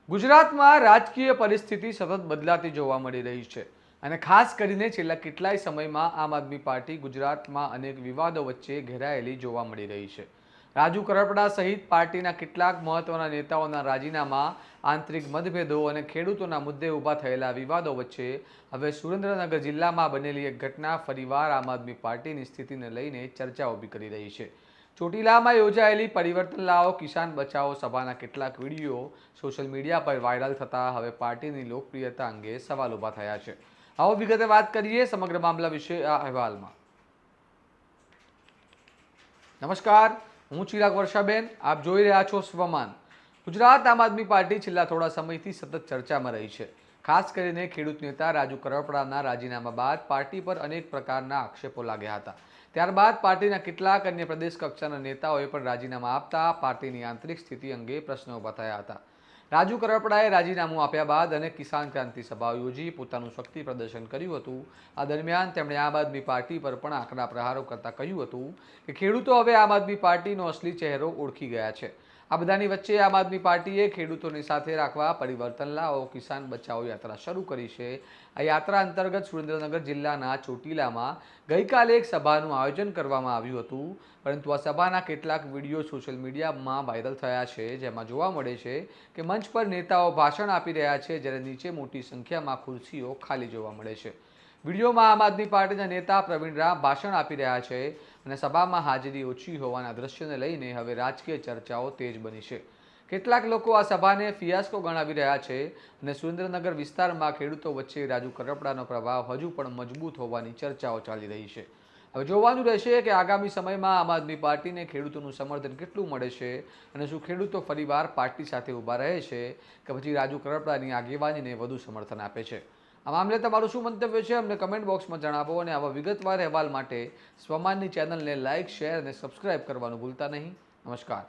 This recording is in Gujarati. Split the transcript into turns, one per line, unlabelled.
ગુજરાતમાં રાજકીય પરિસ્થિતિ સતત બદલાતી જોવા મળી રહી છે અને ખાસ કરીને છેલ્લા કેટલાય સમયમાં આમ આદમી પાર્ટી ગુજરાતમાં અનેક વિવાદો વચ્ચે ઘેરાયેલી જોવા મળી રહી છે। રાજુ કરપડા સહિત પાર્ટીના કેટલાક મહત્વના નેતાઓના રાજીનામા, આંતરિક મતભેદો અને ખેડૂતોના મુદ્દે ઊભા થયેલા વિવાદો વચ્ચે હવે સુરેન્દ્રનગર જિલ્લામાં બનેલી એક ઘટના ફરીવાર આમ આદમી પાર્ટીની સ્થિતિને લઈને ચર્ચા ઊભી કરી રહી છે। ચોટીલામાં યોજાયેલી પરિવર્તન લાવો કિસાન બચાવો સભાના કેટલાક વિડીયો સોશિયલ મીડિયા પર વાયરલ થતા હવે પાર્ટીની લોકપ્રિયતા અંગે સવાલ ઊભા થયા છે। આવો વિગતે વાત કરીએ સમગ્ર મામલા વિશે આ અહેવાલમાં। નમસ્કાર, હું ચિરાગ વર્ષાબેન, આપ જોઈ રહ્યા છો સ્વમાન। ગુજરાત આમ આદમી પાર્ટી છેલ્લા થોડા સમયથી સતત ચર્ચામાં રહી છે। ખાસ કરીને ખેડૂત નેતા રાજુ કરપડાના રાજીનામા બાદ પાર્ટી પર અનેક પ્રકારના આક્ષેપો લાગ્યા હતા। ત્યારબાદ પાર્ટીના કેટલાક અન્ય પ્રદેશ કક્ષાના નેતાઓએ પણ રાજીનામા આપતા પાર્ટીની આંતરિક સ્થિતિ અંગે પ્રશ્નો ઊભા થયા હતા। રાજુ કરપડાએ રાજીનામું આપ્યા બાદ અનેક કિસાન ક્રાંતિ સભાઓ યોજી પોતાનું શક્તિ પ્રદર્શન કર્યું હતું। આ દરમિયાન તેમણે આમ આદમી પાર્ટી પર પણ આકરા પ્રહારો કરતા કહ્યું હતું કે ખેડૂતો હવે આમ આદમી પાર્ટીનો અસલી ચહેરો ઓળખી ગયા છે। આ બધાની વચ્ચે આમ આદમી પાર્ટીએ ખેડૂતોની સાથે રાખવા પરિવર્તન લાવો કિસાન બચાવો યાત્રા શરૂ કરી છે। આ યાત્રા અંતર્ગત સુરેન્દ્રનગર જિલ્લાના ચોટીલામાં ગઈકાલે એક સભાનું આયોજન કરવામાં આવ્યું હતું, પરંતુ આ સભાના કેટલાક વિડીયો સોશિયલ મીડિયામાં વાયરલ થયા છે, જેમાં જોવા મળે છે કે મંચ પર નેતાઓ ભાષણ આપી રહ્યા છે, જ્યારે નીચે મોટી સંખ્યામાં ખુરશીઓ ખાલી જોવા મળે છે। વિડીયોમાં આમ આદમી પાર્ટીના નેતા પ્રવીણ રામ ભાષણ આપી રહ્યા છે અને સભામાં હાજરી ઓછી હોવાના દ્રશ્યને લઈને હવે રાજકીય ચર્ચાઓ તેજ બની છે। કેટલાક લોકો આ સભાને ફિયાસ્કો ગણાવી રહ્યા છે અને સુરેન્દ્રનગર વિસ્તારમાં ખેડૂતો વચ્ચે રાજુ કરપડાનો પ્રભાવ હજુ પણ મજબૂત હોવાની ચર્ચાઓ ચાલી રહી છે। હવે જોવાનું રહેશે કે આગામી સમયમાં આમ આદમી પાર્ટીને ખેડૂતોનું સમર્થન કેટલું મળે છે અને શું ખેડૂતો ફરીવાર પાર્ટી સાથે ઊભા રહે છે કે પછી રાજુ કરપડાની આગેવાનીને વધુ સમર્થન આપે છે। આ મામલે તમારું શું મંતવ્ય છે અમને કમેન્ટ બોક્સમાં જણાવો અને આવા વિગતવાર અહેવાલ માટે સ્વમાનની ચેનલને લાઇક, શેર અને સબસ્ક્રાઇબ કરવાનું ભૂલતા નહીં। નમસ્કાર।